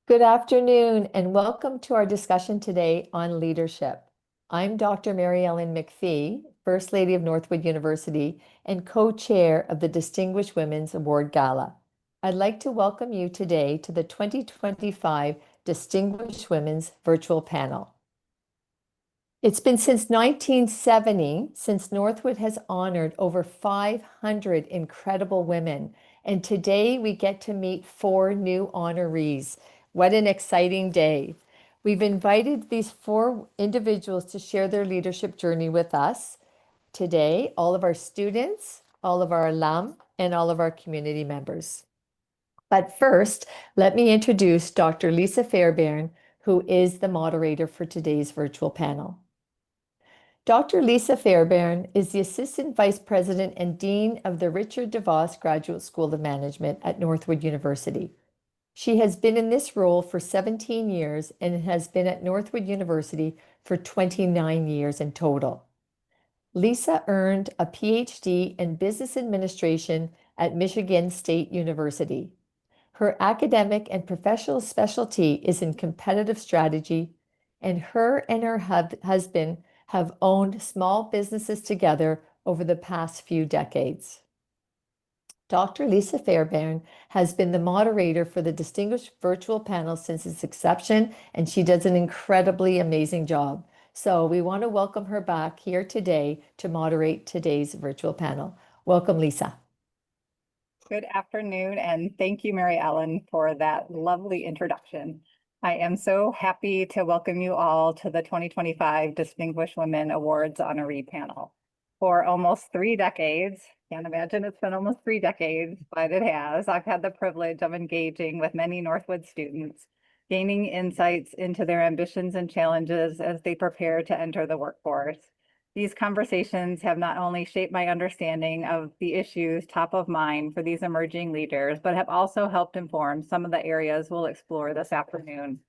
Good afternoon, and welcome to our discussion today on leadership. I'm Dr. Mary Ellen McPhee, First Lady of Northwood University and co-chair of the Distinguished Women's Award Gala. I'd like to welcome you today to the 2025 Distinguished Women's Virtual Panel. It's been since 1970 since Northwood has honored over 500 incredible women, and today we get to meet four new honorees. What an exciting day. We've invited these four individuals to share their leadership journey with us today, all of our students, all of our alum, and all of our community members. But first, let me introduce Dr. Lisa Fairbairn, who is the moderator for today's virtual panel. Dr. Lisa Fairbairn is the Assistant Vice President and Dean of the Richard DeVos Graduate School of Management at Northwood University. She has been in this role for 17 years and has been at Northwood University for 29 years in total. Lisa earned a PhD in Business Administration at Michigan State University. Her academic and professional specialty is in competitive strategy, and her husband have owned small businesses together over the past few decades. Dr. Lisa Fairbairn has been the moderator for the Distinguished Virtual Panel since its inception, and she does an incredibly amazing job. So we want to welcome her back here today to moderate today's virtual panel. Welcome, Lisa. Good afternoon, and thank you, Mary Ellen, for that lovely introduction. I am so happy to welcome you all to the 2025 Distinguished Women Awards honoree panel. For almost 3 decades, can't imagine it's been almost 3 decades, but it has. I've had the privilege of engaging with many Northwood students, gaining insights into their ambitions and challenges as they prepare to enter the workforce. These conversations have not only shaped my understanding of the issues top of mind for these emerging leaders, but have also helped inform some of the areas we'll explore this afternoon.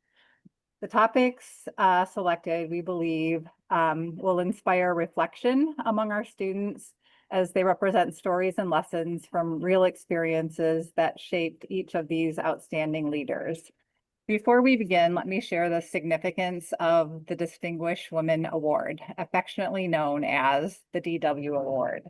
The topics selected, we believe, will inspire reflection among our students as they represent stories and lessons from real experiences that shaped each of these outstanding leaders. Before we begin, let me share the significance of the Distinguished Women Award, affectionately known as the DW Award.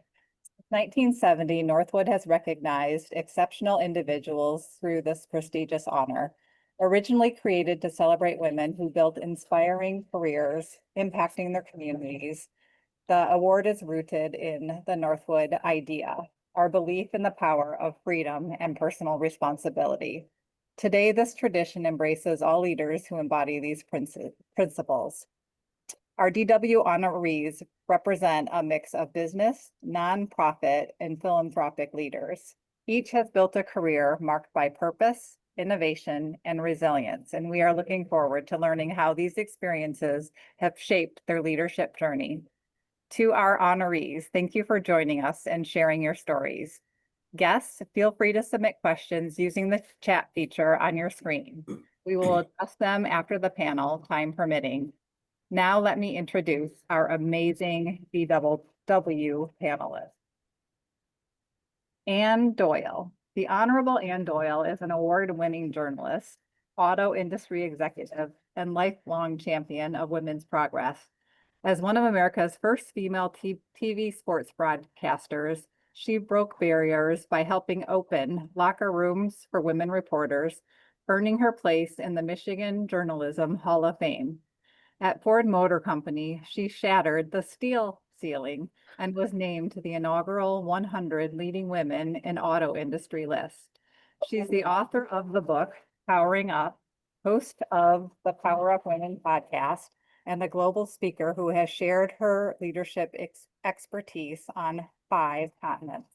1970, Northwood has recognized exceptional individuals through this prestigious honor. Originally created to celebrate women who built inspiring careers, impacting their communities, the award is rooted in the Northwood idea, our belief in the power of freedom and personal responsibility. Today, this tradition embraces all leaders who embody these principles. Our DW honorees represent a mix of business, nonprofit, and philanthropic leaders. Each has built a career marked by purpose, innovation, and resilience, and we are looking forward to learning how these experiences have shaped their leadership journey. To our honorees, thank you for joining us and sharing your stories. Guests, feel free to submit questions using the chat feature on your screen. We will address them after the panel, time permitting. Now let me introduce our amazing DWW panelists. Ann Doyle. The Honorable Ann Doyle is an award-winning journalist, auto industry executive, and lifelong champion of women's progress. As one of America's first female TV sports broadcasters, she broke barriers by helping open locker rooms for women reporters, earning her place in the Michigan Journalism Hall of Fame. At Ford Motor Company, she shattered the steel ceiling and was named to the inaugural 100 Leading Women in Auto Industry list. She's the author of the book, Powering Up, host of the Power Up Women podcast, and the global speaker who has shared her leadership expertise on 5 continents.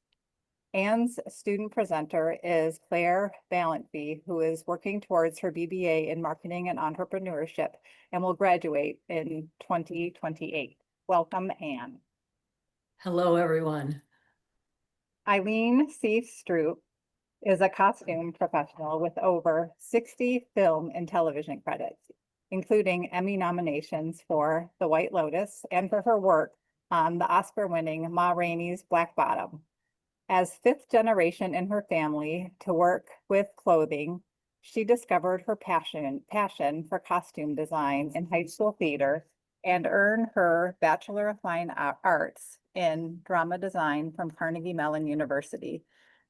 Ann's student presenter is Claire Ballantyne, who is working towards her BBA in marketing and entrepreneurship and will graduate in 2028. Welcome, Ann. Hello, everyone. Eileen C. Stroop is a costume professional with over 60 film and television credits, including Emmy nominations for The White Lotus and for her work on the Oscar-winning Ma Rainey's Black Bottom. As 5th generation in her family to work with clothing, She discovered her passion for costume design in high school theater and earned her Bachelor of Fine Arts in drama design from Carnegie Mellon University.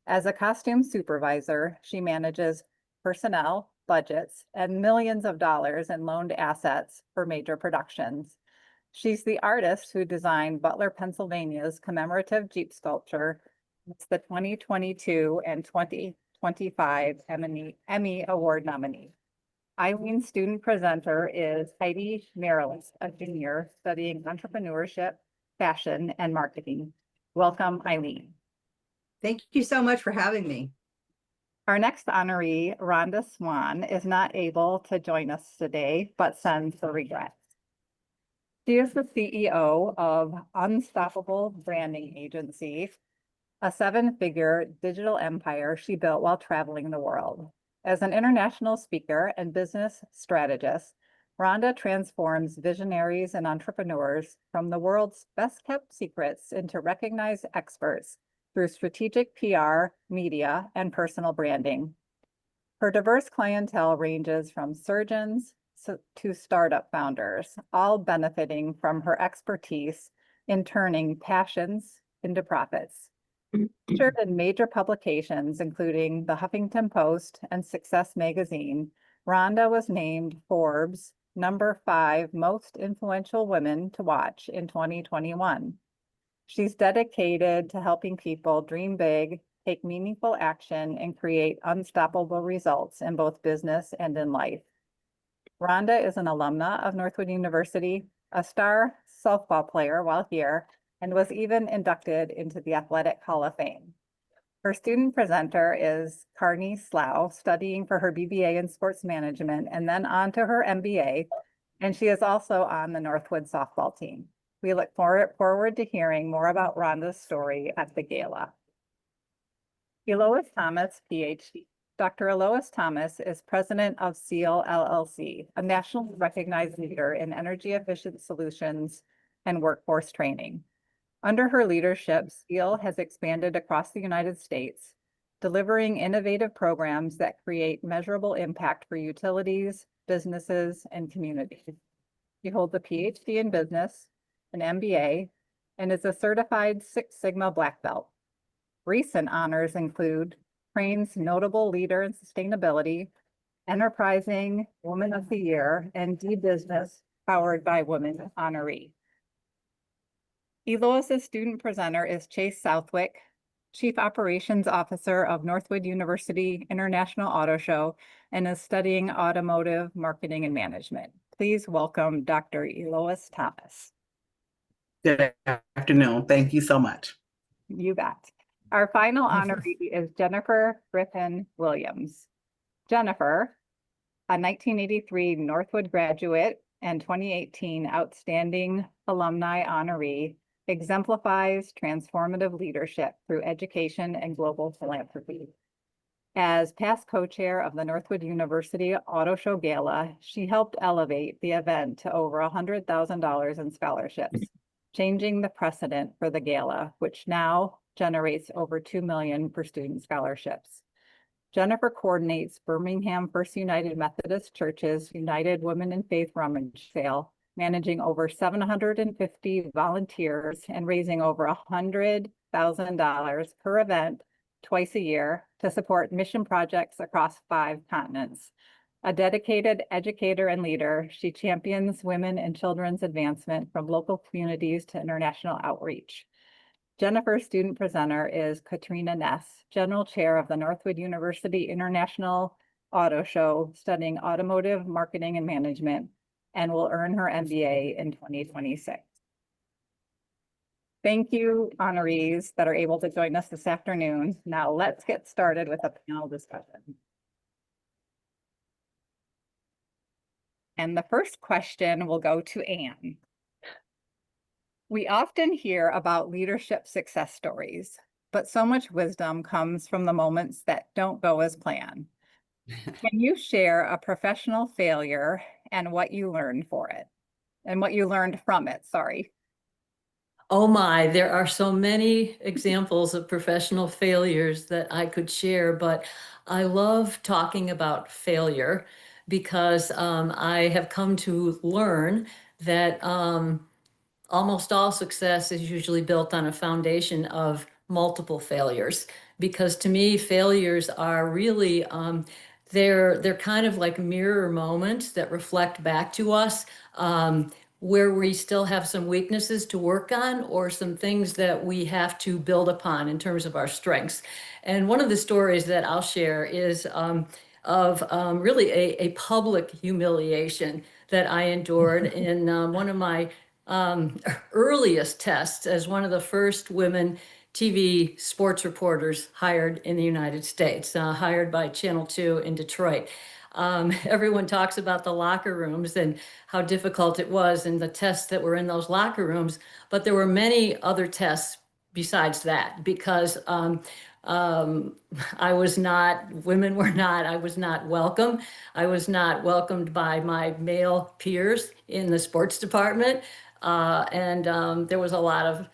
As a costume supervisor, she manages personnel, budgets, and millions of dollars in loaned assets for major productions. She's the artist who designed Butler, Pennsylvania's commemorative Jeep sculpture. It's the 2022 and 2025 Emmy Award nominee. Eileen's student presenter is Heidi Merrilis, a junior studying entrepreneurship, fashion, and marketing. Welcome, Eileen. Thank you so much for having me. Our next honoree, Rhonda Swan, is not able to join us today, but sends her regrets. She is the CEO of Unstoppable Branding Agency, a seven-figure digital empire she built while traveling the world. As an international speaker and business strategist, Rhonda transforms visionaries and entrepreneurs from the world's best-kept secrets into recognized experts through strategic PR, media, and personal branding. Her diverse clientele ranges from surgeons to startup founders, all benefiting from her expertise in turning passions into profits. Featured in major publications, including the Huffington Post and Success Magazine, Rhonda was named Forbes' #5 most influential women to watch in 2021. She's dedicated to helping people dream big, take meaningful action, and create unstoppable results in both business and in life. Rhonda is an alumna of Northwood University, a star softball player while here, and was even inducted into the Athletic Hall of Fame. Her student presenter is Carney Slough, studying for her BBA in sports management and then on to her MBA, and she is also on the Northwood softball team. We look forward to hearing more about Rhonda's story at the gala. Elois Thomas, PhD. Dr. Elois Thomas is president of SEAL LLC, a nationally recognized leader in energy efficient solutions and workforce training. Under her leadership, SEAL has expanded across the United States, delivering innovative programs that create measurable impact for utilities, businesses, and communities. She holds a PhD in business, an MBA, and is a certified Six Sigma Black Belt. Recent honors include Crane's Notable Leader in Sustainability, Enterprising Woman of the Year, and D-Business Powered by Women honoree. Elois's student presenter is Chase Southwick, Chief Operations Officer of Northwood University International Auto Show, and is studying automotive marketing and management. Please welcome Dr. Elois Thomas. Good afternoon. Thank you so much. You bet. Our final honoree is Jennifer Griffin Williams. Jennifer, a 1983 Northwood graduate and 2018 Outstanding Alumni honoree, exemplifies transformative leadership through education and global philanthropy. As past co-chair of the Northwood University Auto Show Gala, she helped elevate the event to over $100,000 in scholarships, changing the precedent for the gala, which now generates over $2 million for student scholarships. Jennifer coordinates Birmingham First United Methodist Church's United Women in Faith rummage sale, managing over 750 volunteers and raising over $100,000 per event twice a year to support mission projects across 5 continents. A dedicated educator and leader, she champions women and children's advancement from local communities to international outreach. Jennifer's student presenter is Katrina Ness, General Chair of the Northwood University International Auto Show, studying automotive marketing and management, and will earn her MBA in 2026. Thank you, honorees that are able to join us this afternoon. Now let's get started with a panel discussion. And the first question will go to Anne. We often hear about leadership success stories, but so much wisdom comes from the moments that don't go as planned. Can you share a professional failure and what you learned from it? Sorry. Oh my, there are so many examples of professional failures that I could share, but I love talking about failure because I have come to learn that almost all success is usually built on a foundation of multiple failures. Because to me, failures are really they're kind of like mirror moments that reflect back to us where we still have some weaknesses to work on or some things that we have to build upon in terms of our strengths. And one of the stories that I'll share is of really a public humiliation that I endured in one of my earliest tests as one of the first women TV sports reporters hired in the United States, hired by Channel 2 in Detroit. Everyone talks about the locker rooms and how difficult it was and the tests that were in those locker rooms, but there were many other tests besides that because um, women were not, I was not welcome. I was not welcomed by my male peers in the sports department. And there was a lot of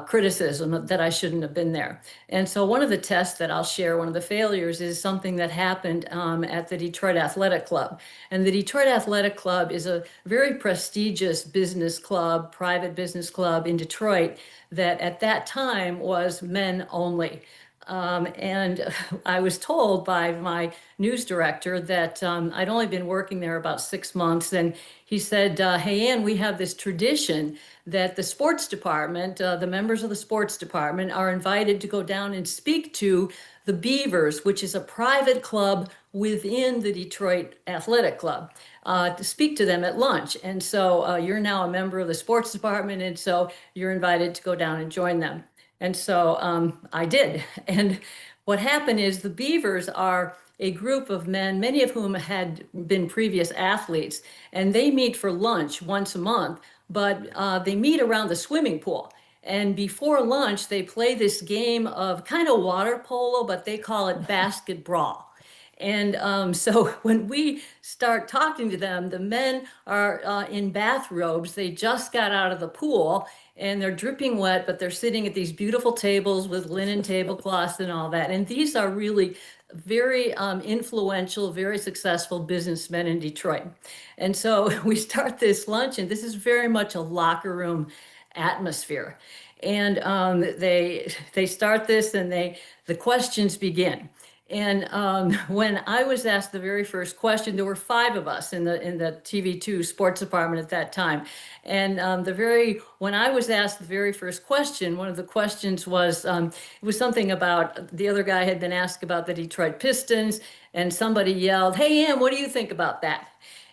criticism that I shouldn't have been there. And so one of the tests that I'll share, one of the failures is something that happened at the Detroit Athletic Club. And the Detroit Athletic Club is a very prestigious business club, private business club in Detroit that at that time was men only. And I was told by my news director that I'd only been working there about 6 months. And he said, hey, Ann, we have this tradition that the sports department, the members of the sports department are invited to go down and speak to the Beavers, which is a private club within the Detroit Athletic Club, to speak to them at lunch. And so you're now a member of the sports department, and so you're invited to go down and join them. And so I did. And what happened is the Beavers are a group of men, many of whom had been previous athletes, and they meet for lunch once a month, but they meet around the swimming pool. And before lunch, they play this game of kind of water polo, but they call it basket brawl. And so when we start talking to them, the men are in bathrobes. They just got out of the pool and they're dripping wet, but they're sitting at these beautiful tables with linen tablecloths and all that. And these are really very influential, very successful businessmen in Detroit. And so we start this lunch, and this is very much a locker room atmosphere. And they start this, and the questions begin. And when I was asked the very first question, there were 5 of us in the TV2 sports department at that time. And when I was asked the very first question, one of the questions was it was something about the other guy had been asked about the Detroit Pistons, and somebody yelled, "Hey, Em, what do you think about that?"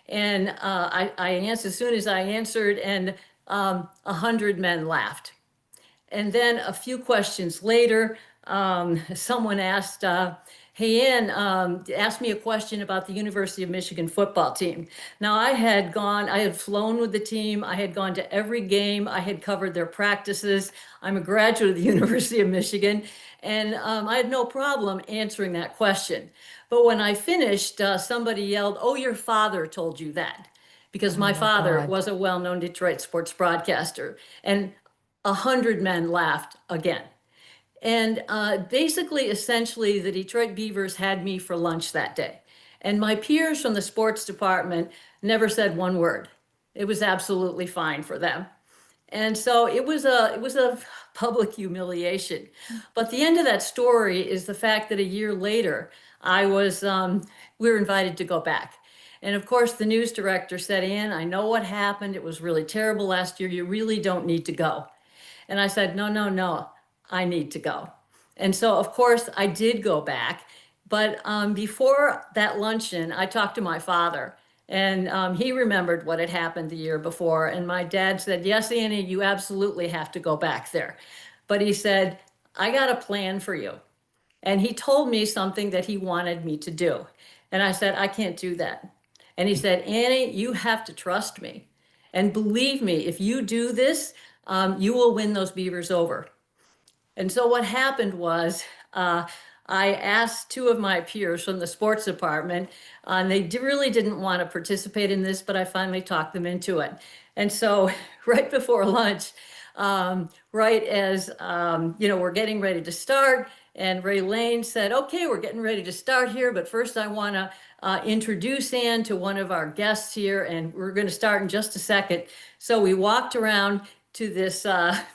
And I answered as soon as I answered, and 100 men laughed. And then a few questions later, someone asked, hey, Ann, asked me a question about the University of Michigan football team. Now, I had flown with the team. I had gone to every game. I had covered their practices. I'm a graduate of the University of Michigan, and I had no problem answering that question. But when I finished, somebody yelled, "Oh, your father told you that." Because my father was a well-known Detroit sports broadcaster. And 100 men laughed again. And basically, essentially, the Detroit Beavers had me for lunch that day. And my peers from the sports department never said one word. It was absolutely fine for them. And so it was a public humiliation. But the end of that story is the fact that a year later, we were invited to go back. And of course, the news director said, "Ann, I know what happened. It was really terrible last year. You really don't need to go." And I said, "No, no, no, I need to go." And so, of course, I did go back. But before that luncheon, I talked to my father, and he remembered what had happened the year before. And my dad said, "Yes, Annie, you absolutely have to go back there." But he said, "I got a plan for you." And he told me something that he wanted me to do. And I said, "I can't do that." And he said, "Annie, you have to trust me. And believe me, if you do this, you will win those Beavers over." And so what happened was I asked 2 of my peers from the sports department, and they really didn't want to participate in this, but I finally talked them into it. And so right before lunch, right as, we're getting ready to start. And Ray Lane said, okay, we're getting ready to start here, but first I want to introduce Ann to one of our guests here, and we're going to start in just a second. So we walked around to this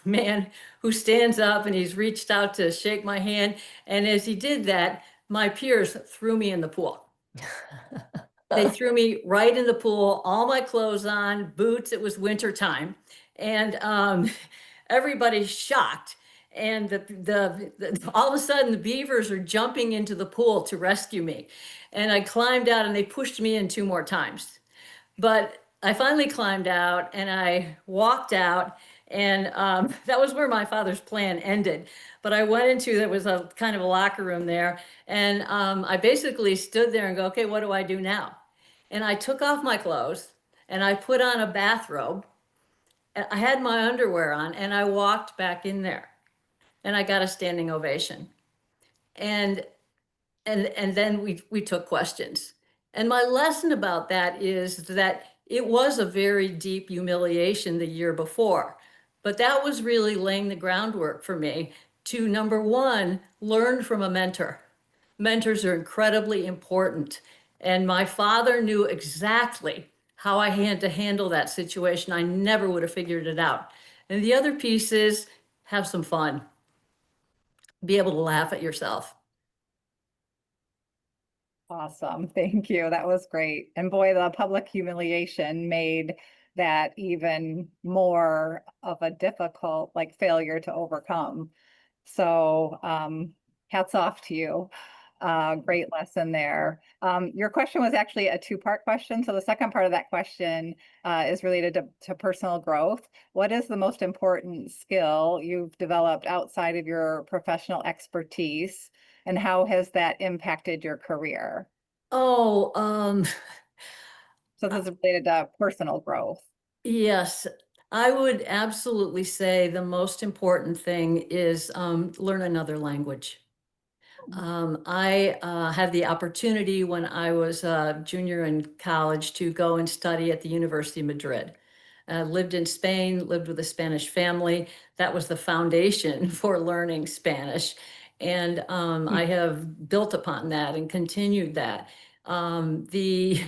man who stands up, and he's reached out to shake my hand. And as he did that, my peers threw me in the pool. They threw me right in the pool, all my clothes on, boots. It was winter time, and everybody's shocked. And all of a sudden, the beavers are jumping into the pool to rescue me. And I climbed out, and they pushed me in 2 more times. But I finally climbed out, and I walked out, and that was where my father's plan ended. But I went into, there was a kind of a locker room there, and I basically stood there and go, okay, what do I do now? And I took off my clothes, and I put on a bathrobe. I had my underwear on, and I walked back in there, and I got a standing ovation. And then we took questions. And my lesson about that is that it was a very deep humiliation the year before, but that was really laying the groundwork for me to, number one, learn from a mentor. Mentors are incredibly important. And my father knew exactly how I had to handle that situation. I never would have figured it out. And the other piece is have some fun. Be able to laugh at yourself. Awesome. Thank you. That was great. And boy, the public humiliation made that even more of a difficult failure to overcome. So hats off to you. Great lesson there. Your question was actually a two-part question. So the second part of that question is related to personal growth. What is the most important skill you've developed outside of your professional expertise, and how has that impacted your career? Oh, So this is related to personal growth. yes, I would absolutely say the most important thing is learn another language. I had the opportunity when I was a junior in college to go and study at the University of Madrid. Lived in Spain, lived with a Spanish family. That was the foundation for learning Spanish. And I have built upon that and continued that. The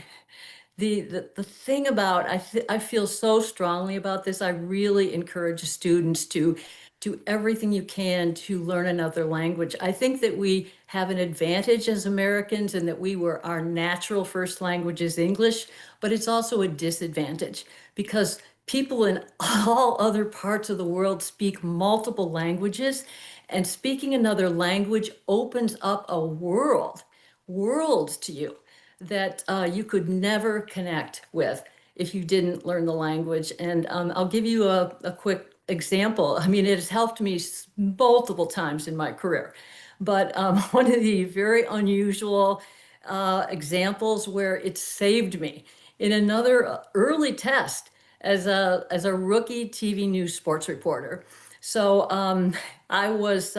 the thing about I feel so strongly about this. I really encourage students to do everything you can to learn another language. I think that we have an advantage as Americans in that our natural first language is English, but it's also a disadvantage because people in all other parts of the world speak multiple languages, and speaking another language opens up a worlds to you that you could never connect with if you didn't learn the language. And I'll give you a quick example. I mean, it has helped me multiple times in my career, but one of the very unusual examples where it saved me in another early test as a rookie TV news sports reporter. So I was,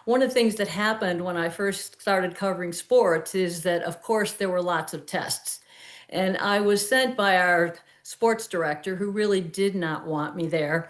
one of the things that happened when I first started covering sports is that, of course, there were lots of tests. And I was sent by our sports director, who really did not want me there.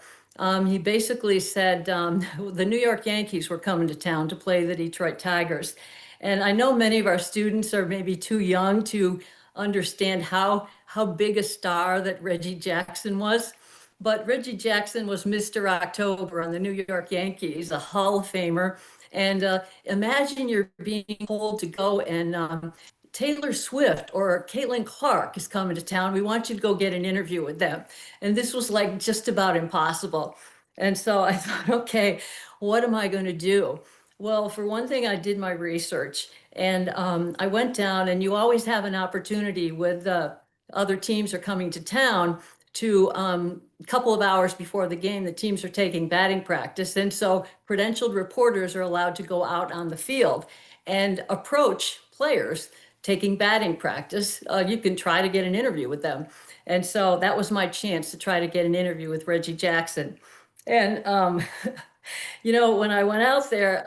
He basically said the New York Yankees were coming to town to play the Detroit Tigers. And I know many of our students are maybe too young to understand how big a star that Reggie Jackson was. But Reggie Jackson was Mr. October on the New York Yankees, a Hall of Famer. And imagine you're being told to go and Taylor Swift or Caitlin Clark is coming to town. We want you to go get an interview with them. And this was like just about impossible. And so I thought, okay, what am I going to do? Well, for one thing, I did my research, and I went down, and you always have an opportunity with other teams are coming to town to a couple of hours before the game, the teams are taking batting practice. And so credentialed reporters are allowed to go out on the field and approach players taking batting practice. You can try to get an interview with them. And so that was my chance to try to get an interview with Reggie Jackson. And, when I went out there,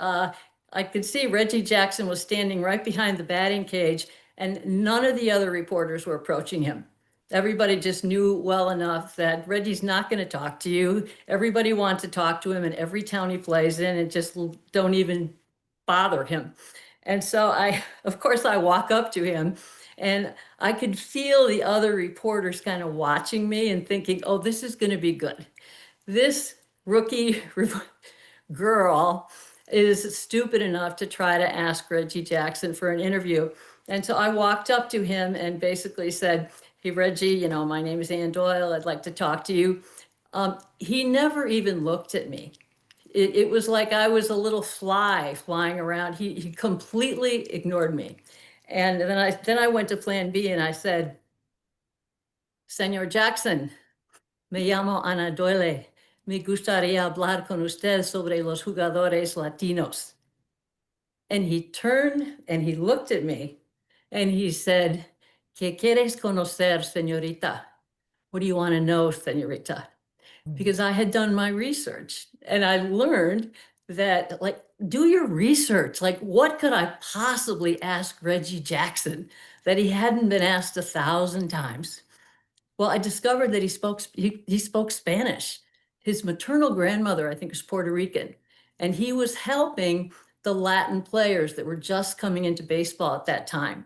I could see Reggie Jackson was standing right behind the batting cage, and none of the other reporters were approaching him. Everybody just knew well enough that Reggie's not going to talk to you. Everybody wants to talk to him in every town he plays in, and just don't even bother him. And so of course, I walk up to him, and I could feel the other reporters kind of watching me and thinking, oh, this is going to be good. This rookie girl is stupid enough to try to ask Reggie Jackson for an interview. And so I walked up to him and basically said, hey, Reggie, my name is Ann Doyle. I'd like to talk to you. He never even looked at me. It was like I was a little fly flying around. He completely ignored me. And then I went to plan B and I said, Senor Jackson, me llamo Ana Doyle. Me gustaría hablar con usted sobre los jugadores latinos. And he turned and he looked at me and he said, ¿Qué quieres conocer, señorita? What do you want to know, señorita? Because I had done my research and I learned that, like, do your research. Like, what could I possibly ask Reggie Jackson that he hadn't been asked 1,000 times? Well, I discovered that he spoke Spanish. His maternal grandmother, I think, was Puerto Rican, and he was helping the Latin players that were just coming into baseball at that time.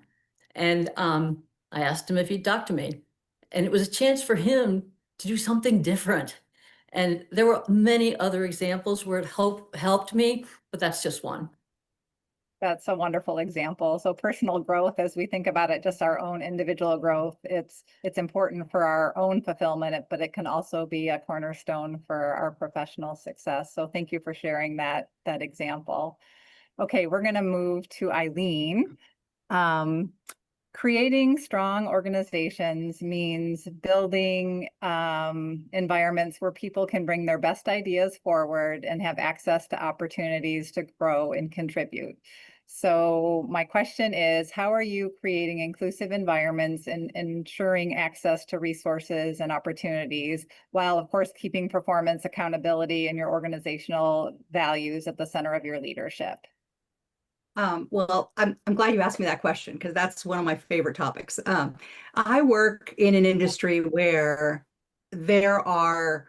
And I asked him if he'd talk to me, and it was a chance for him to do something different. And there were many other examples where it helped me, but that's just one. That's a wonderful example. So personal growth, as we think about it, just our own individual growth, it's important for our own fulfillment, but it can also be a cornerstone for our professional success. So thank you for sharing that example. Okay, we're going to move to Eileen. Creating strong organizations means building environments where people can bring their best ideas forward and have access to opportunities to grow and contribute. So my question is, how are you creating inclusive environments and ensuring access to resources and opportunities, while of course keeping performance, accountability, and your organizational values at the center of your leadership? Well, I'm glad you asked me that question because that's one of my favorite topics. I work in an industry where there are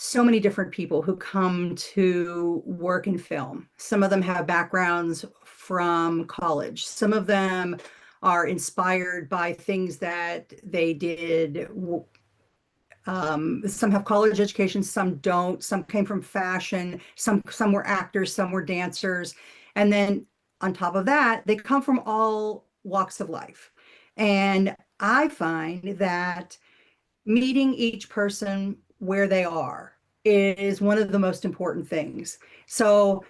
so many different people who come to work in film. Some of them have backgrounds from college. Some of them are inspired by things that they did. Some have college education, some don't. Some came from fashion. Some were actors, some were dancers. And then on top of that, they come from all walks of life. And I find that meeting each person where they are is one of the most important things. So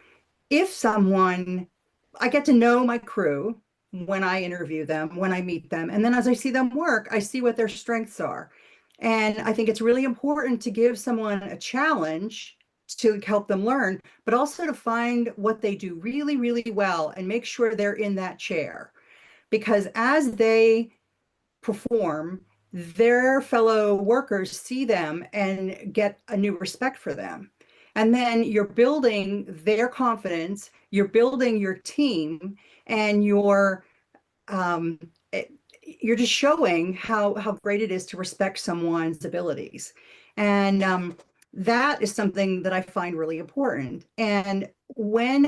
if I get to know my crew when I interview them, when I meet them, and then as I see them work, I see what their strengths are. And I think it's really important to give someone a challenge to help them learn, but also to find what they do really, really well and make sure they're in that chair. Because as they perform, their fellow workers see them and get a new respect for them. And then you're building their confidence, you're building your team, and you're just showing how great it is to respect someone's abilities. And that is something that I find really important. And when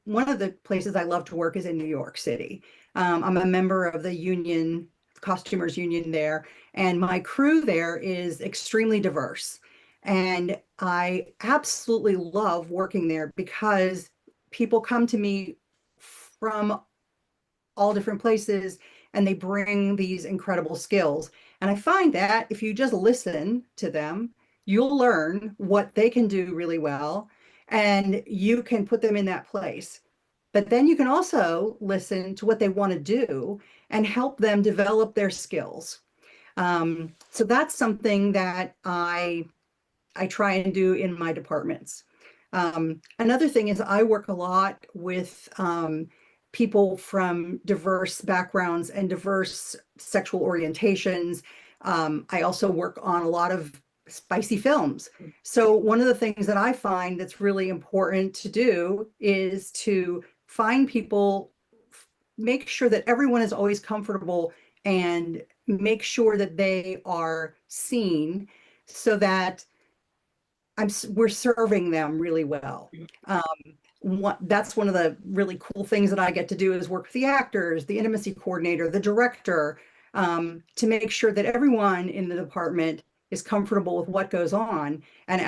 one of the places I love to work is in New York City. I'm a member of the union, costumers union there, and my crew there is extremely diverse. And I absolutely love working there because people come to me from all different places and they bring these incredible skills. And I find that if you just listen to them, you'll learn what they can do really well and you can put them in that place. But then you can also listen to what they want to do and help them develop their skills. So that's something that I try and do in my departments. Another thing is I work a lot with people from diverse backgrounds and diverse sexual orientations. I also work on a lot of spicy films. So one of the things that I find that's really important to do is to find people, make sure that everyone is always comfortable and make sure that they are seen so that we're serving them really well. That's one of the really cool things that I get to do is work with the actors, the intimacy coordinator, the director, to make sure that everyone in the department is comfortable with what goes on. And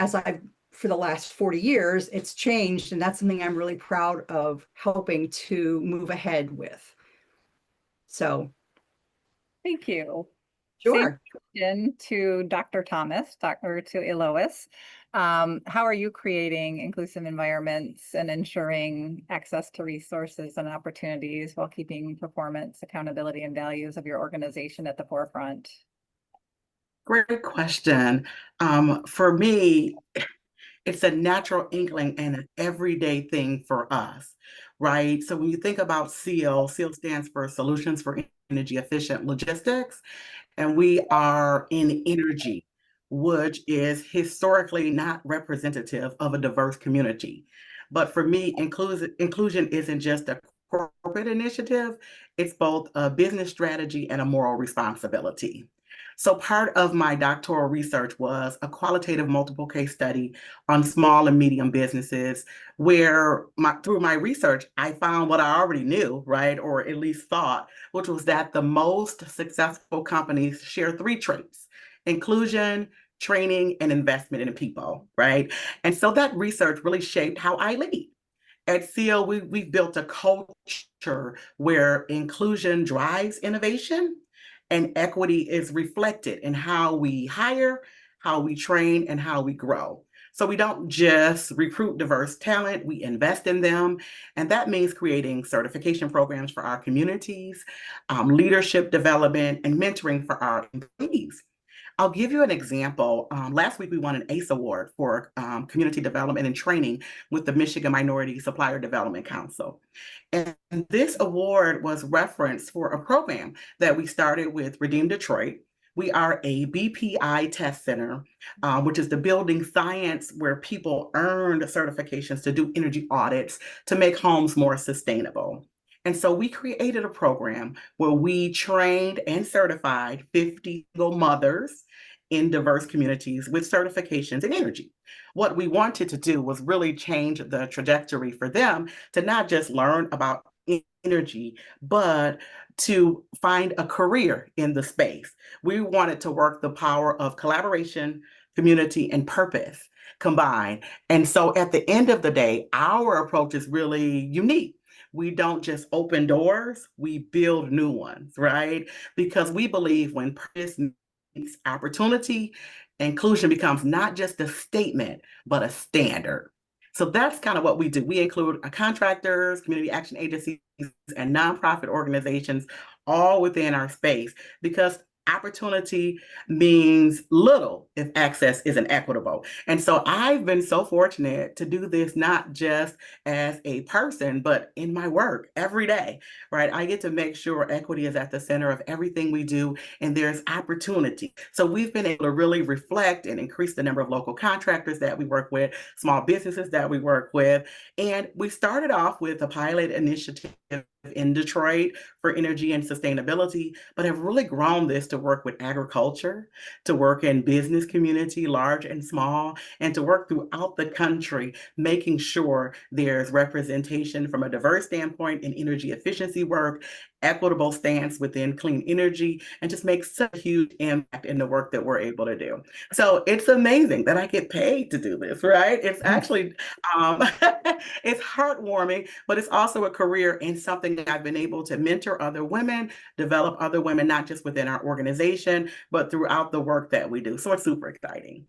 for the last 40 years, it's changed, and that's something I'm really proud of helping to move ahead with. So, Thank you. Same sure. question to Dr. Thomas, or to Elois. How are you creating inclusive environments and ensuring access to resources and opportunities while keeping performance, accountability, and values of your organization at the forefront? Great question. For me, it's a natural inkling and an everyday thing for us, right? So when you think about SEAL, SEAL stands for Solutions for Energy Efficient Logistics, and we are in energy, which is historically not representative of a diverse community. But for me, inclusion isn't just a corporate initiative, it's both a business strategy and a moral responsibility. So part of my doctoral research was a qualitative multiple case study on small and medium businesses where through my research, I found what I already knew, right? Or at least thought, which was that the most successful companies share three traits: inclusion, training, and investment in people, right? And so that research really shaped how I lead. At SEAL, we've built a culture where inclusion drives innovation and equity is reflected in how we hire, how we train, and how we grow. So we don't just recruit diverse talent, we invest in them. And that means creating certification programs for our communities, leadership development, and mentoring for our employees. I'll give you an example. Last week, we won an ACE award for community development and training with the Michigan Minority Supplier Development Council. And this award was referenced for a program that we started with Redeem Detroit. We are a BPI test center, which is the building science where people earned certifications to do energy audits to make homes more sustainable. And so we created a program where we trained and certified 50 single mothers in diverse communities with certifications in energy. What we wanted to do was really change the trajectory for them to not just learn about energy, but to find a career in the space. We wanted to work the power of collaboration, community, and purpose combined. And so at the end of the day, our approach is really unique. We don't just open doors, we build new ones, right? Because we believe when purpose meets opportunity, inclusion becomes not just a statement, but a standard. So that's kind of what we do. We include contractors, community action agencies, and nonprofit organizations all within our space because opportunity means little if access isn't equitable. And so I've been so fortunate to do this not just as a person, but in my work every day, right? I get to make sure equity is at the center of everything we do and there's opportunity. So we've been able to really reflect and increase the number of local contractors that we work with, small businesses that we work with. And we started off with a pilot initiative in Detroit for energy and sustainability, but have really grown this to work with agriculture, to work in business community, large and small, and to work throughout the country, making sure there's representation from a diverse standpoint in energy efficiency work, equitable stance within clean energy, and just make such a huge impact in the work that we're able to do. So it's amazing that I get paid to do this, right? It's actually, it's heartwarming, but it's also a career and something that I've been able to mentor other women, develop other women, not just within our organization, but throughout the work that we do. So it's super exciting.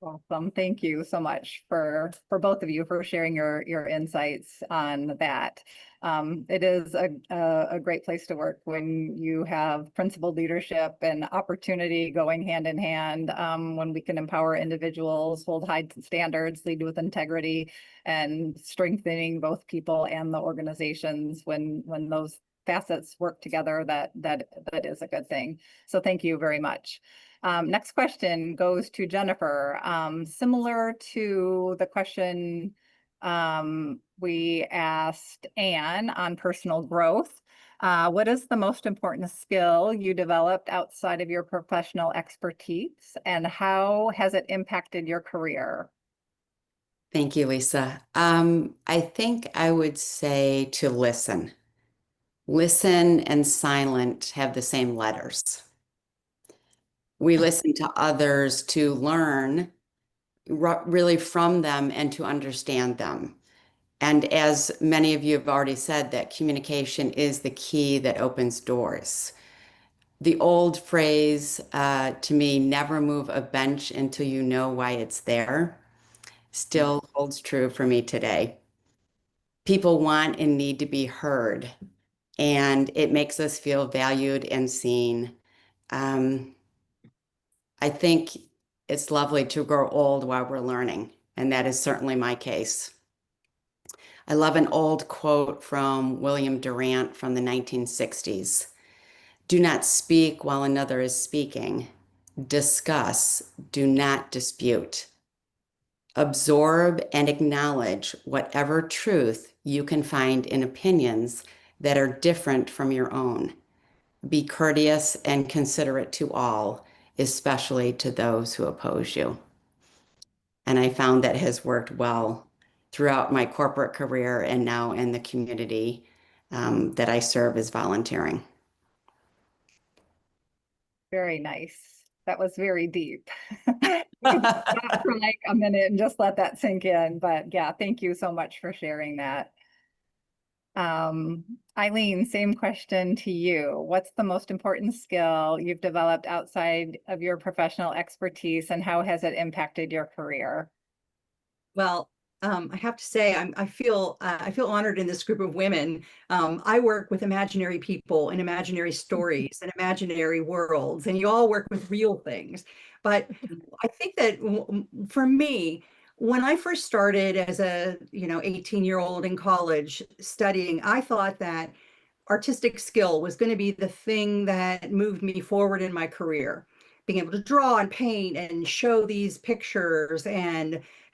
Awesome. Thank you so much for both of you for sharing your insights on that. It is a great place to work when you have principled leadership and opportunity going hand in hand, when we can empower individuals, hold high standards, lead with integrity, and strengthening both people and the organizations when those facets work together, that is a good thing. So thank you very much. Next question goes to Jennifer. Similar to the question we asked Anne on personal growth, What is the most important skill you developed outside of your professional expertise, and how has it impacted your career? Thank you, Lisa. I think I would say to listen. Listen and silent have the same letters. We listen to others to learn really from them and to understand them. And as many of you have already said, that communication is the key that opens doors. The old phrase to me, never move a bench until you know why it's there, still holds true for me today. People want and need to be heard, and it makes us feel valued and seen. I think it's lovely to grow old while we're learning, and that is certainly my case. I love an old quote from William Durant from the 1960s. Do not speak while another is speaking. Discuss, do not dispute. Absorb and acknowledge whatever truth you can find in opinions that are different from your own. Be courteous and considerate to all, especially to those who oppose you. And I found that has worked well throughout my corporate career and now in the community that I serve as volunteering. Very nice. That was very deep. We could stop for like a minute and just let that sink in. But yeah, thank you so much for sharing that. Eileen, same question to you. What's the most important skill you've developed outside of your professional expertise, and how has it impacted your career? Well, I have to say, I feel honored in this group of women. I work with imaginary people and imaginary stories and imaginary worlds, and you all work with real things. But I think that for me, when I first started as a 18-year-old in college studying, I thought that artistic skill was going to be the thing that moved me forward in my career. Being able to draw and paint and show these pictures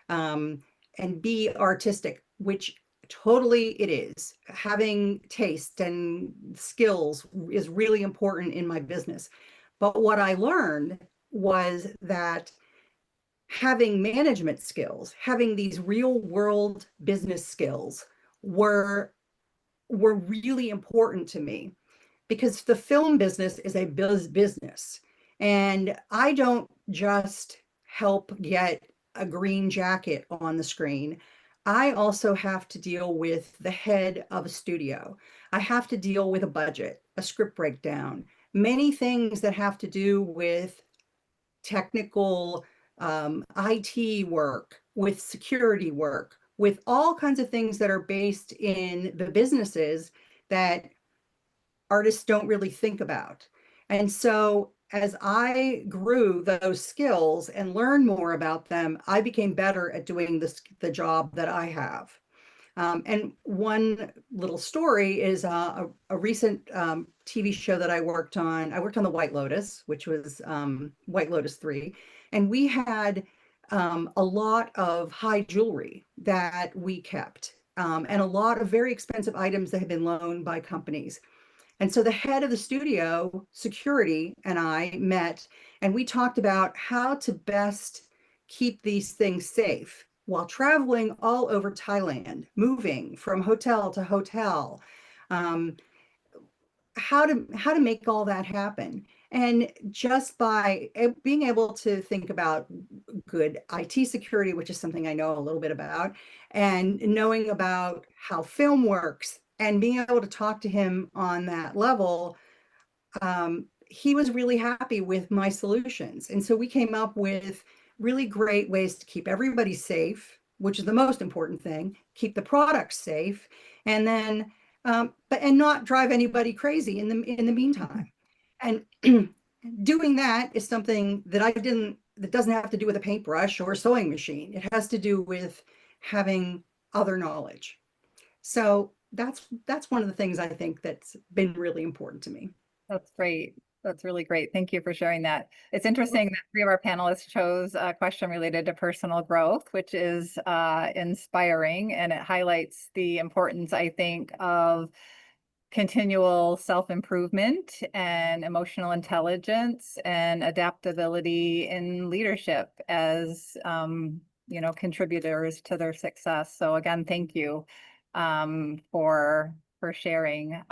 um, and be artistic, which totally it is. Having taste and skills is really important in my business. But what I learned was that having management skills, having these real world business skills were really important to me, because the film business is a business. And I don't just help get a green jacket on the screen. I also have to deal with the head of a studio. I have to deal with a budget, a script breakdown, many things that have to do with technical IT work, with security work, with all kinds of things that are based in the businesses that artists don't really think about. And so as I grew those skills and learned more about them, I became better at doing the job that I have. And one little story is a recent TV show that I worked on. I worked on The White Lotus, which was White Lotus 3. And we had a lot of high jewelry that we kept, and a lot of very expensive items that had been loaned by companies. And so the head of the studio security and I met, and we talked about how to best keep these things safe while traveling all over Thailand, moving from hotel to hotel, how to make all that happen. And just by being able to think about good IT security, which is something I know a little bit about, and knowing about how film works and being able to talk to him on that level, he was really happy with my solutions. And so we came up with really great ways to keep everybody safe, which is the most important thing, keep the products safe, and then and not drive anybody crazy in the meantime. And doing that is something that doesn't have to do with a paintbrush or a sewing machine. It has to do with having other knowledge. So that's one of the things I think that's been really important to me. That's great. That's really great. Thank you for sharing that. It's interesting that 3 of our panelists chose a question related to personal growth, which is inspiring, and it highlights the importance, I think, of continual self-improvement and emotional intelligence and adaptability in leadership as contributors to their success. So again, thank you for sharing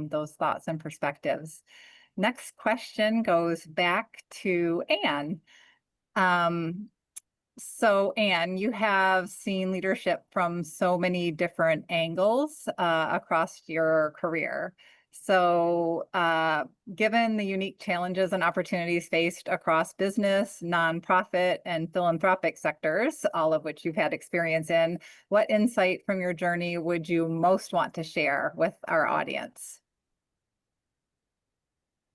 those thoughts and perspectives. Next question goes back to Anne. So Anne, you have seen leadership from so many different angles across your career. So given the unique challenges and opportunities faced across business, nonprofit, and philanthropic sectors, all of which you've had experience in, what insight from your journey would you most want to share with our audience?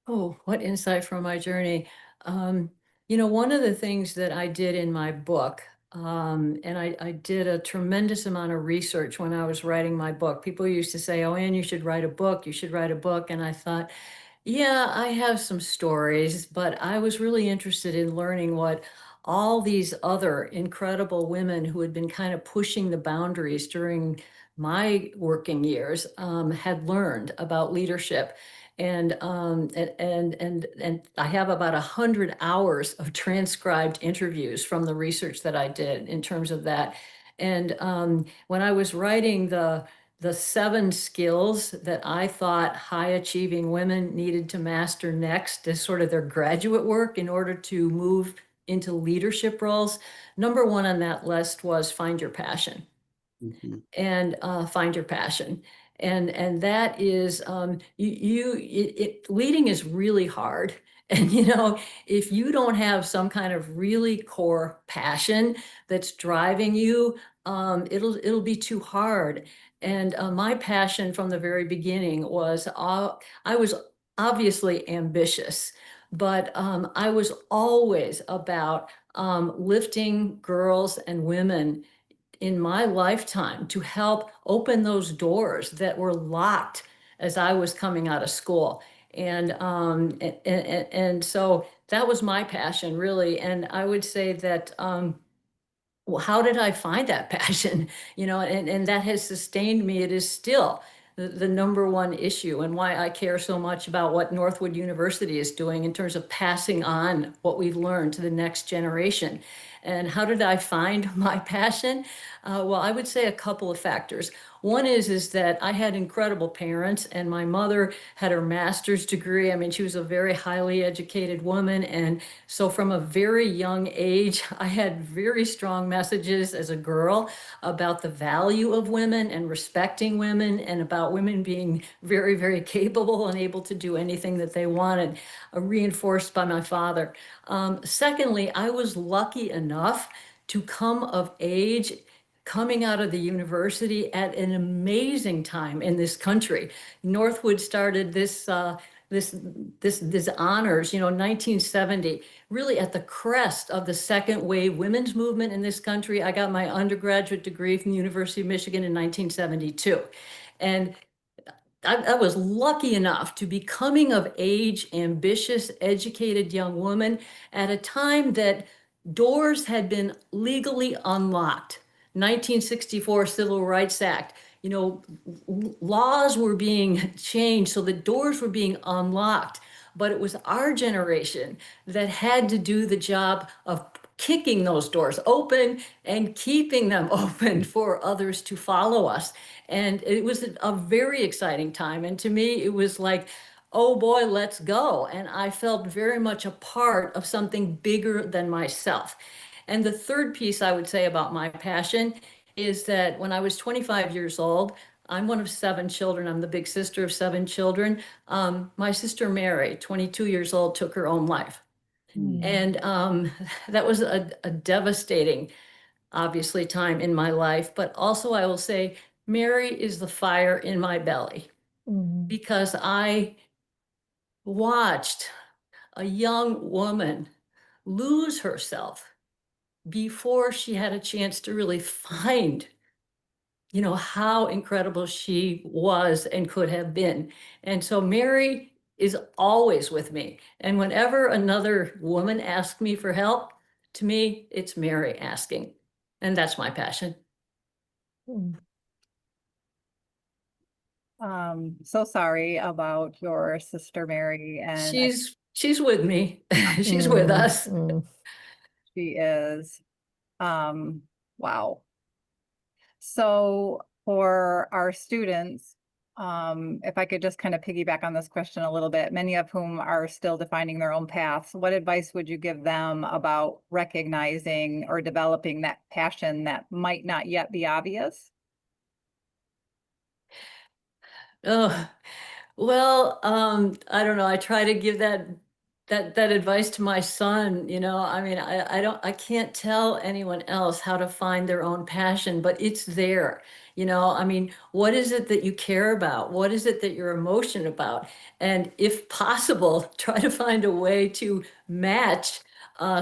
Oh, what insight from my journey. One of the things that I did in my book, and I did a tremendous amount of research when I was writing my book. People used to say, oh, Anne, you should write a book, you should write a book. And I thought, yeah, I have some stories, but I was really interested in learning what all these other incredible women who had been kind of pushing the boundaries during my working years had learned about leadership. And I have about 100 hours of transcribed interviews from the research that I did in terms of that. And when I was writing the 7 skills that I thought high achieving women needed to master next as sort of their graduate work in order to move into leadership roles, number 1 on that list was find your passion. And find your passion. And that is leading is really hard. And if you don't have some kind of really core passion that's driving you, it'll be too hard. And my passion from the very beginning was I was obviously ambitious, but I was always about lifting girls and women in my lifetime to help open those doors that were locked as I was coming out of school. And so that was my passion, really. And I would say that, well, how did I find that passion? And that has sustained me. It is still the number 1 issue, and why I care so much about what Northwood University is doing in terms of passing on what we've learned to the next generation. And how did I find my passion? Well, I would say a couple of factors. One is that I had incredible parents, and my mother had her master's degree. I mean, she was a very highly educated woman. And so from a very young age, I had very strong messages as a girl about the value of women and respecting women, and about women being very, very capable and able to do anything that they wanted, reinforced by my father. Secondly, I was lucky enough to come of age coming out of the university at an amazing time in this country. Northwood started this honors, 1970, really at the crest of the second wave women's movement in this country. I got my undergraduate degree from the University of Michigan in 1972. And I was lucky enough to be coming of age, ambitious, educated young woman at a time that doors had been legally unlocked. 1964 Civil Rights Act, laws were being changed so the doors were being unlocked. But it was our generation that had to do the job of kicking those doors open and keeping them open for others to follow us. And it was a very exciting time. And to me, it was like, oh boy, let's go. And I felt very much a part of something bigger than myself. And the third piece I would say about my passion is that when I was 25 years old, I'm one of 7 children. I'm the big sister of 7 children. My sister Mary, 22 years old, took her own life. And that was a devastating, obviously, time in my life. But also, I will say, Mary is the fire in my belly, because I watched a young woman lose herself before she had a chance to really find, how incredible she was and could have been. And so Mary is always with me. And whenever another woman asks me for help, to me, it's Mary asking. And that's my passion. So sorry about your sister Mary, and She's with me. She's with Mm, us. mm. she is, wow. So for our students, if I could just kind of piggyback on this question a little bit, many of whom are still defining their own paths, what advice would you give them about recognizing or developing that passion that might not yet be obvious? Oh, well, I don't know. I try to give that advice to my son, you know. I mean, I can't tell anyone else how to find their own passion, but it's there. You know, I mean, what is it that you care about? What is it that you're emotional about? And if possible, try to find a way to match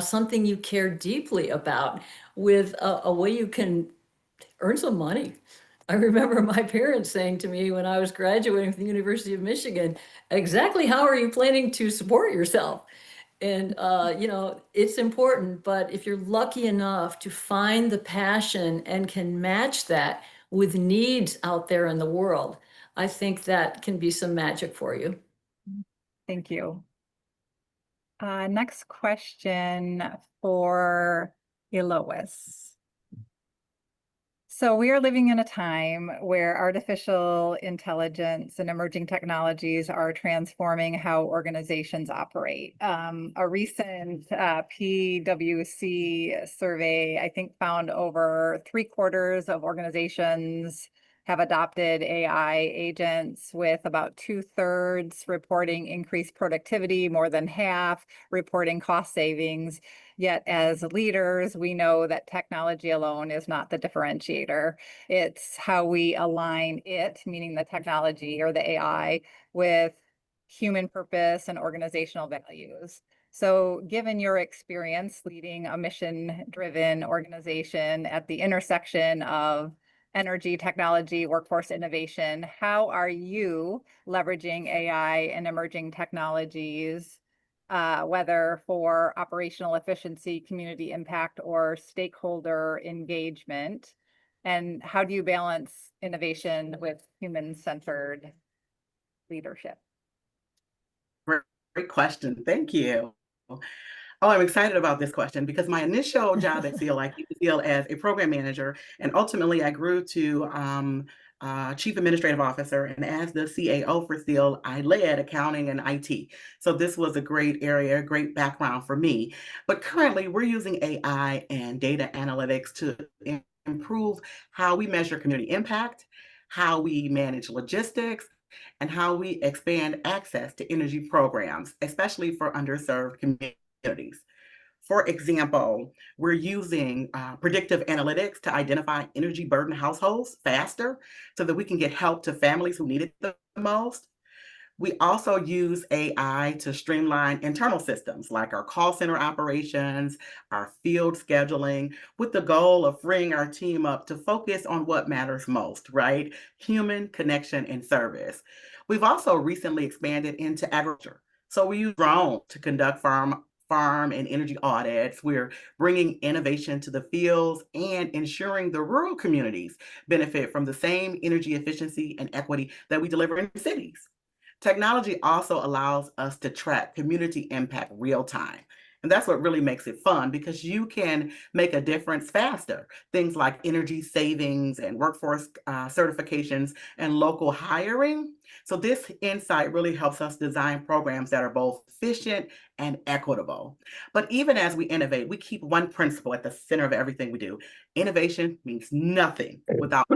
something you care deeply about with a way you can earn some money. I remember my parents saying to me when I was graduating from the University of Michigan, exactly how are you planning to support yourself? And, you know, it's important, but if you're lucky enough to find the passion and can match that with needs out there in the world, I think that can be some magic for you. Thank you. Next question for Elois. So we are living in a time where artificial intelligence and emerging technologies are transforming how organizations operate. A recent PwC survey, I think, found over 3/4 of organizations have adopted AI agents, with about 2/3 reporting increased productivity, more than half reporting cost savings. Yet as leaders, we know that technology alone is not the differentiator. It's how we align it, meaning the technology or the AI, with human purpose and organizational values. So given your experience leading a mission-driven organization at the intersection of energy, technology, workforce innovation, how are you leveraging AI and emerging technologies, whether for operational efficiency, community impact, or stakeholder engagement? And how do you balance innovation with human-centered leadership? Great question. Thank you. Oh, I'm excited about this question because my initial job at Seal, I came to Seal as a program manager, and ultimately I grew to chief administrative officer. And as the CAO for Seal, I led accounting and IT. So this was a great area, great background for me. But currently, we're using AI and data analytics to improve how we measure community impact, how we manage logistics, and how we expand access to energy programs, especially for underserved communities. For example, we're using predictive analytics to identify energy burden households faster so that we can get help to families who need it the most. We also use AI to streamline internal systems like our call center operations, our field scheduling, with the goal of freeing our team up to focus on what matters most, right? Human connection and service. We've also recently expanded into agriculture. So we use drones to conduct farm and energy audits. We're bringing innovation to the fields and ensuring the rural communities benefit from the same energy efficiency and equity that we deliver in cities. Technology also allows us to track community impact real time. And that's what really makes it fun because you can make a difference faster. Things like energy savings and workforce certifications and local hiring. So this insight really helps us design programs that are both efficient and equitable. But even as we innovate, we keep one principle at the center of everything we do. Innovation means nothing without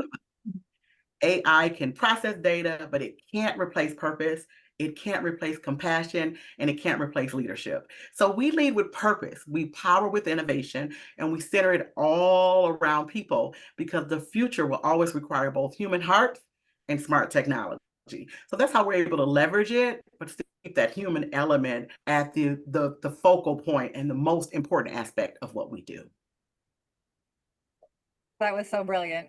AI can process data, but it can't replace purpose. It can't replace compassion, and it can't replace leadership. So we lead with purpose, we power with innovation, and we center it all around people because the future will always require both human heart and smart technology. So that's how we're able to leverage it, but still keep that human element at the focal point and the most important aspect of what we do. That was so brilliant.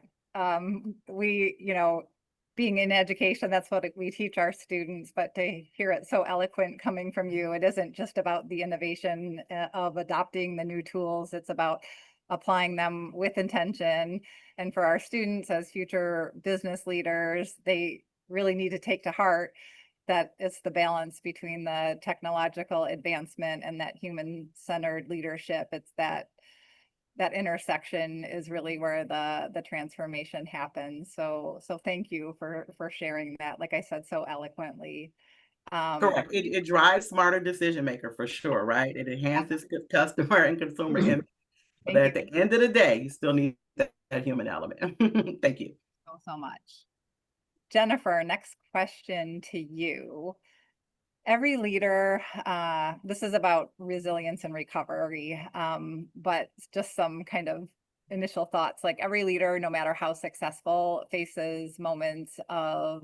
Being in education, that's what we teach our students, but to hear it so eloquent coming from you, it isn't just about the innovation of adopting the new tools, it's about applying them with intention. And for our students as future business leaders, they really need to take to heart, that it's the balance between the technological advancement and that human-centered leadership. It's that intersection is really where the transformation happens. So thank you for sharing that, like I said, so eloquently. Correct. It drives smarter decision maker for sure, right? It enhances customer and consumer impact. But at the end of the day, you still need that human element. Thank you so much. Jennifer, next question to you. Every leader, this is about resilience and recovery, but just some kind of initial thoughts. Like every leader, no matter how successful, faces moments of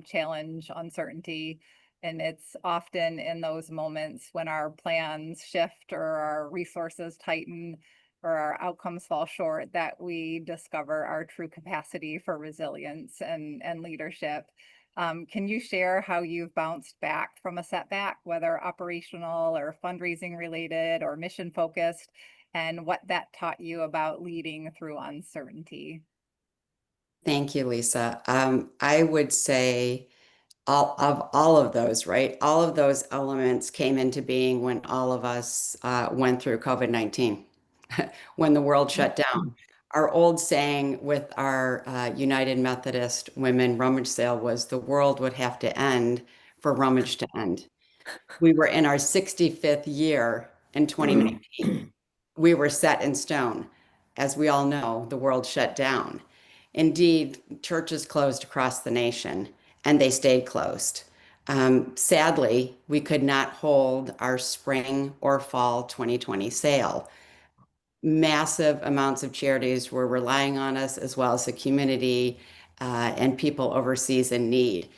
challenge, uncertainty. And it's often in those moments when our plans shift or our resources tighten or our outcomes fall short that we discover our true capacity for resilience and leadership. Can you share how you've bounced back from a setback, whether operational or fundraising related or mission focused, and what that taught you about leading through uncertainty? Thank you, Lisa. I would say all of those, right? All of those elements came into being when all of us went through COVID-19, when the world shut down. Our old saying with our United Methodist Women rummage sale was the world would have to end for rummage to end. We were in our 65th year in 2019. We were set in stone. As we all know, the world shut down. Indeed, churches closed across the nation, and they stayed closed. Sadly, we could not hold our spring or fall 2020 sale. Massive amounts of charities were relying on us, as well as the community and people overseas in need.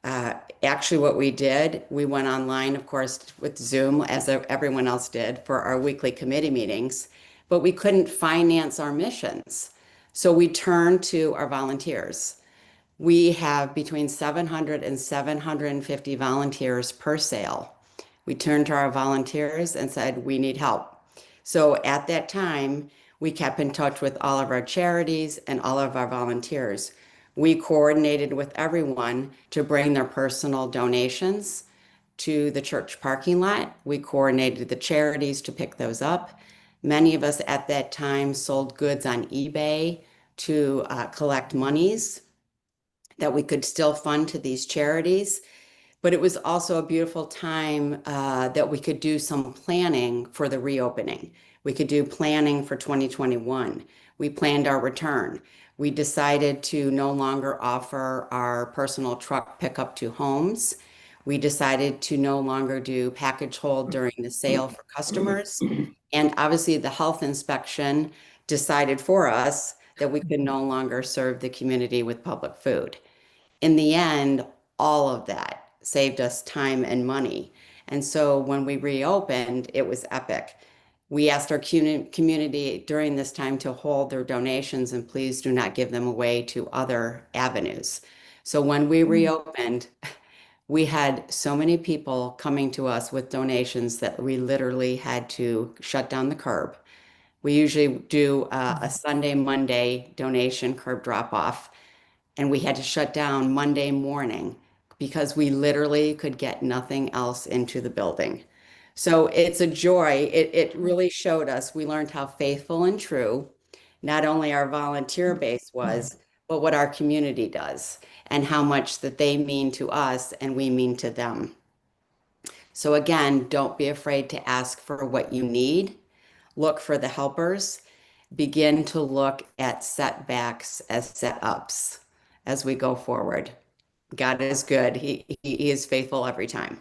Actually, what we did, we went online, of course, with Zoom, as everyone else did, for our weekly committee meetings, but we couldn't finance our missions. So we turned to our volunteers. We have between 700 and 750 volunteers per sale. We turned to our volunteers and said, we need help. So at that time, we kept in touch with all of our charities and all of our volunteers. We coordinated with everyone to bring their personal donations to the church parking lot. We coordinated the charities to pick those up. Many of us at that time sold goods on eBay to collect monies that we could still fund to these charities. But it was also a beautiful time that we could do some planning for the reopening. We could do planning for 2021. We planned our return. We decided to no longer offer our personal truck pickup to homes. We decided to no longer do package hold during the sale for customers. And obviously the health inspection decided for us that we could no longer serve the community with public food. In the end, all of that saved us time and money. And so when we reopened, it was epic. We asked our community during this time to hold their donations and please do not give them away to other avenues. So when we reopened, we had so many people coming to us with donations that we literally had to shut down the curb. We usually do a Sunday, Monday donation curb drop off. And we had to shut down Monday morning because we literally could get nothing else into the building. So it's a joy. It really showed us, we learned how faithful and true not only our volunteer base was, but what our community does and how much that they mean to us and we mean to them. So again, don't be afraid to ask for what you need. Look for the helpers. Begin to look at setbacks as setups as we go forward. God is good. He is faithful every time.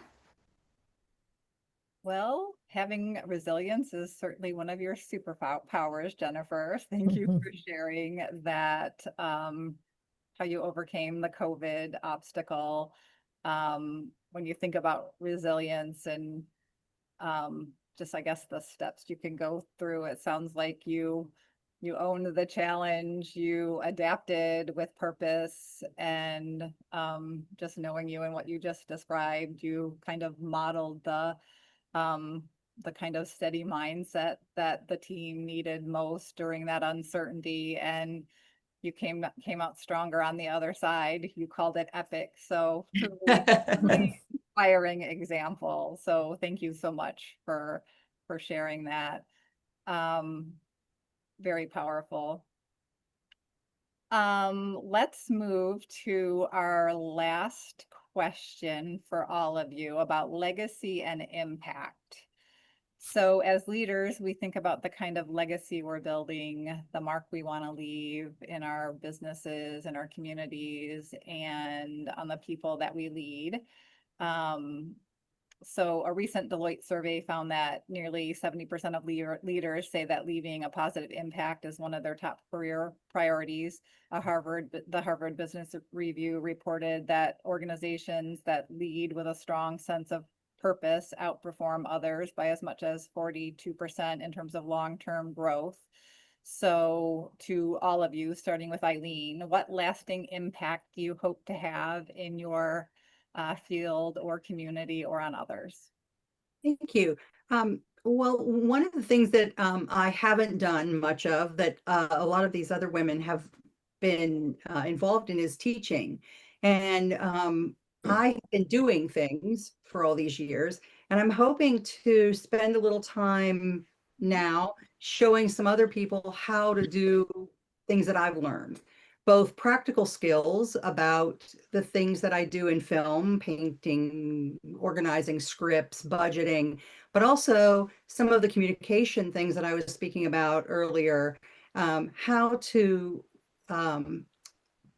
Well, having resilience is certainly one of your superpowers, Jennifer. Thank you for sharing that, how you overcame the COVID obstacle. When you think about resilience and just, I guess, the steps you can go through, it sounds like you owned the challenge, you adapted with purpose, and just knowing you and what you just described, you kind of modeled the kind of steady mindset that the team needed most during that uncertainty. And you came out stronger on the other side. You called it epic. So truly inspiring example. So thank you so much for sharing that. Very powerful. Let's move to our last question for all of you about legacy and impact. So as leaders, we think about the kind of legacy we're building, the mark we want to leave in our businesses and our communities and on the people that we lead. So a recent Deloitte survey found that nearly 70% of leaders say that leaving a positive impact is one of their top career priorities. The Harvard Business Review reported that organizations that lead with a strong sense of purpose outperform others by as much as 42% in terms of long-term growth. So to all of you, starting with Eileen, what lasting impact do you hope to have in your field or community or on others? Thank you. Well, one of the things that I haven't done much of that a lot of these other women have been involved in is teaching. And I've been doing things for all these years, and I'm hoping to spend a little time now showing some other people how to do things that I've learned, both practical skills about the things that I do in film, painting, organizing scripts, budgeting, but also some of the communication things that I was speaking about earlier, how to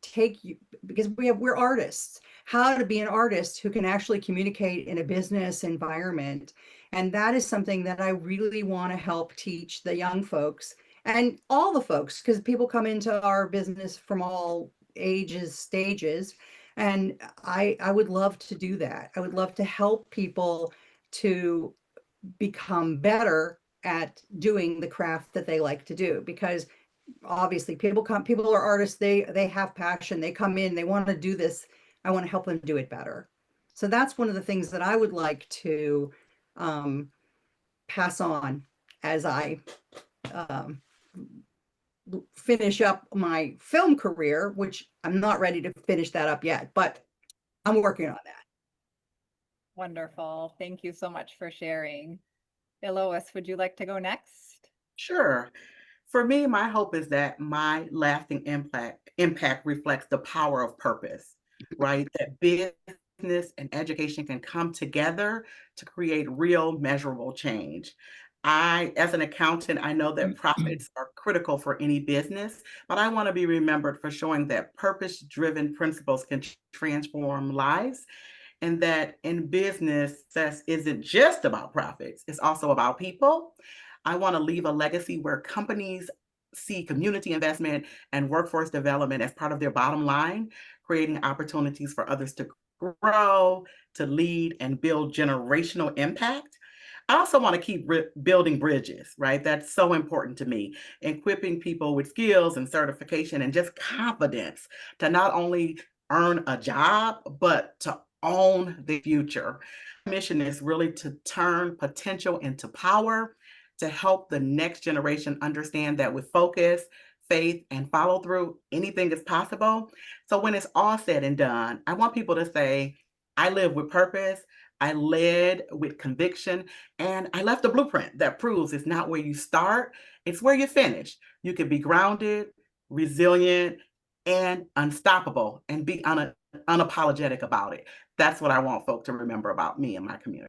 take you, because we're artists, how to be an artist who can actually communicate in a business environment. And that is something that I really want to help teach the young folks and all the folks, because people come into our business from all ages, stages. And I would love to do that. I would love to help people to become better at doing the craft that they like to do, because obviously people are artists, they have passion, they come in, they want to do this. I want to help them do it better. So that's one of the things that I would like to pass on as I finish up my film career, which I'm not ready to finish that up yet, but I'm working on that. Wonderful. Thank you so much for sharing. Elois, would you like to go next? Sure. For me, my hope is that my lasting impact reflects the power of purpose, right? That business and education can come together to create real measurable change. As an accountant, I know that profits are critical for any business, but I want to be remembered for showing that purpose-driven principles can transform lives, and that in business, success isn't just about profits, it's also about people. I want to leave a legacy where companies see community investment and workforce development as part of their bottom line, creating opportunities for others to grow, to lead, and build generational impact. I also want to keep building bridges, right? That's so important to me, equipping people with skills and certification and just confidence to not only earn a job, but to own the future. My mission is really to turn potential into power, to help the next generation understand that with focus, faith, and follow through, anything is possible. So when it's all said and done, I want people to say, I live with purpose, I led with conviction, and I left a blueprint that proves it's not where you start, it's where you finish. You can be grounded, resilient, and unstoppable, and be unapologetic about it. That's what I want folk to remember about me and my community.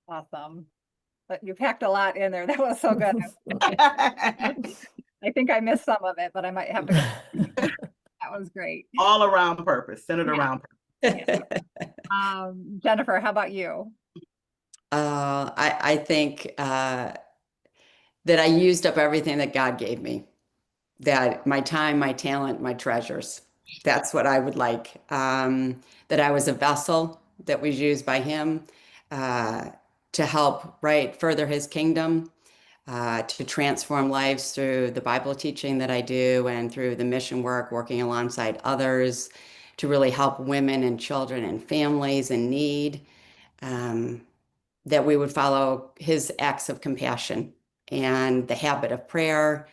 Awesome. But you packed a lot in there. That was so good. I think I missed some of it, but I might have to go. That was great. All around purpose, centered around purpose. Yeah. Jennifer, how about you? I think that I used up everything that God gave me, that my time, my talent, my treasures. That's what I would like. That I was a vessel that was used by Him to help, right, further His kingdom, to transform lives through the Bible teaching that I do and through the mission work, working alongside others, to really help women and children and families in need, that we would follow His acts of compassion and the habit of prayer,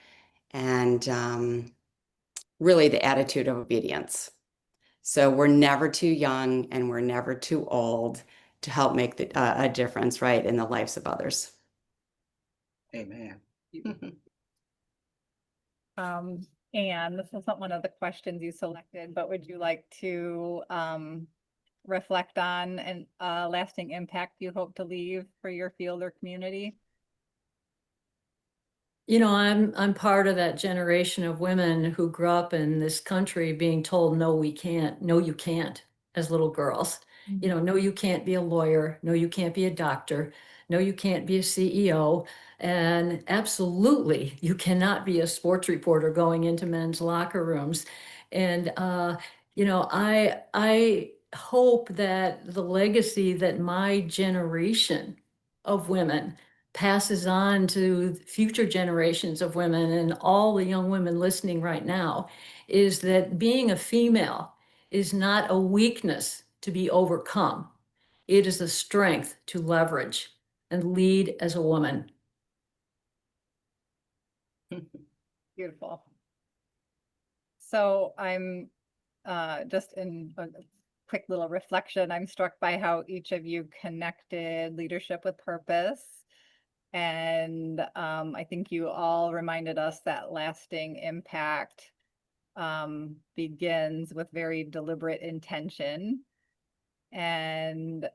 and really the attitude of obedience. So we're never too young and we're never too old to help make a difference, right, in the lives of others. Amen. And this is not one of the questions you selected, but would you like to reflect on an lasting impact you hope to leave for your field or community? You know, I'm part of that generation of women who grew up in this country being told, no, we can't, no, you can't, as little girls. You know, no, you can't be a lawyer. No, you can't be a doctor. No, you can't be a CEO. And absolutely, you cannot be a sports reporter going into men's locker rooms. And you know, I hope that the legacy that my generation of women passes on to future generations of women and all the young women listening right now is that being a female is not a weakness to be overcome. It is a strength to leverage and lead as a woman. Beautiful. So I'm just in a quick little reflection, I'm struck by how each of you connected leadership with purpose. And I think you all reminded us that lasting impact begins with very deliberate intention. And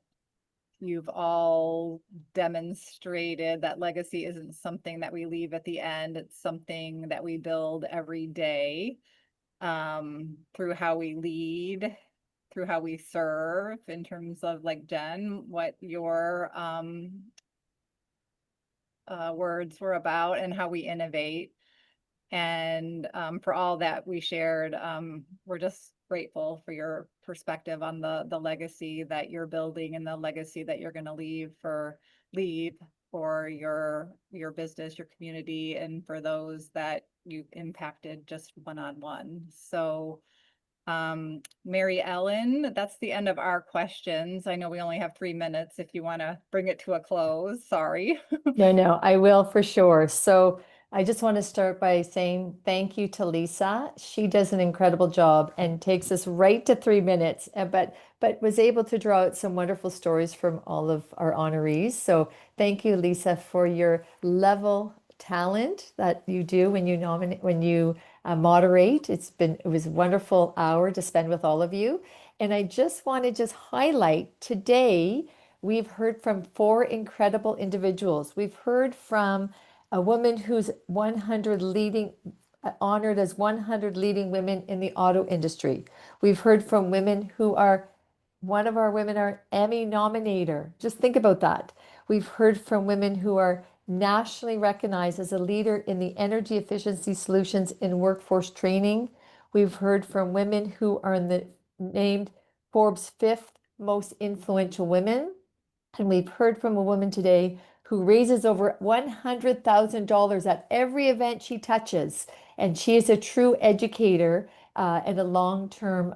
you've all demonstrated that legacy isn't something that we leave at the end. It's something that we build every day through how we lead, through how we serve, in terms of, like, Jen, what your words were about, and how we innovate. And for all that we shared, we're just grateful for your perspective on the legacy that you're building and the legacy that you're going to leave for your business, your community, and for those that you impacted just one-on-one. So Mary Ellen, that's the end of our questions. I know we only have 3 minutes if you want to bring it to a close. Sorry. No, I will for sure. So I just want to start by saying thank you to Lisa. She does an incredible job and takes us right to 3 minutes, but was able to draw out some wonderful stories from all of our honorees. So thank you, Lisa, for your level talent that you do when you nominate, when you moderate. It was a wonderful hour to spend with all of you. And I just want to highlight today, we've heard from 4 incredible individuals. We've heard from a woman who's 100 leading, honored as 100 leading women in the auto industry. We've heard from women who are, one of our women are Emmy nominator. Just think about that. We've heard from women who are nationally recognized as a leader in the energy efficiency solutions in workforce training. We've heard from women who are named Forbes' 5th most influential women. And we've heard from a woman today who raises over $100,000 at every event she touches. And she is a true educator and a long-term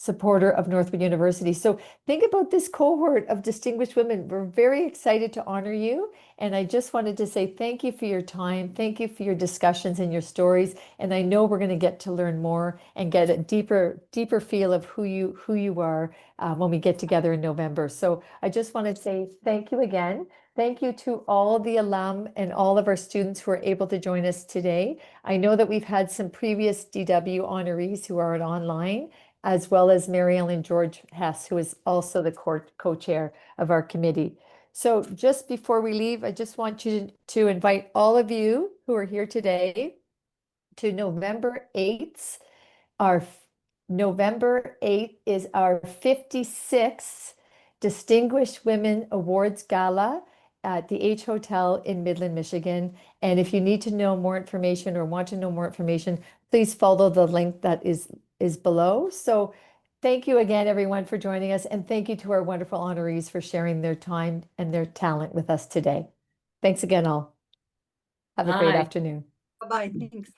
supporter of Northwood University. So think about this cohort of distinguished women. We're very excited to honor you. And I just wanted to say thank you for your time. Thank you for your discussions and your stories. And I know we're going to get to learn more and get a deeper feel of who you are when we get together in November. So I just want to say thank you again. Thank you to all the alum and all of our students who are able to join us today. I know that we've had some previous DW honorees who are online, as well as Mary Ellen George Hess, who is also the co-chair of our committee. So just before we leave, I just want you to invite all of you who are here today to November 8th. November 8th is our 56th Distinguished Women Awards Gala at the H Hotel in Midland, Michigan. And if you need to know more information or want to know more information, please follow the link that is below. So thank you again, everyone, for joining us. And thank you to our wonderful honorees for sharing their time and their talent with us today. Thanks again, all. Have a great Bye. afternoon. Bye-bye. Thanks.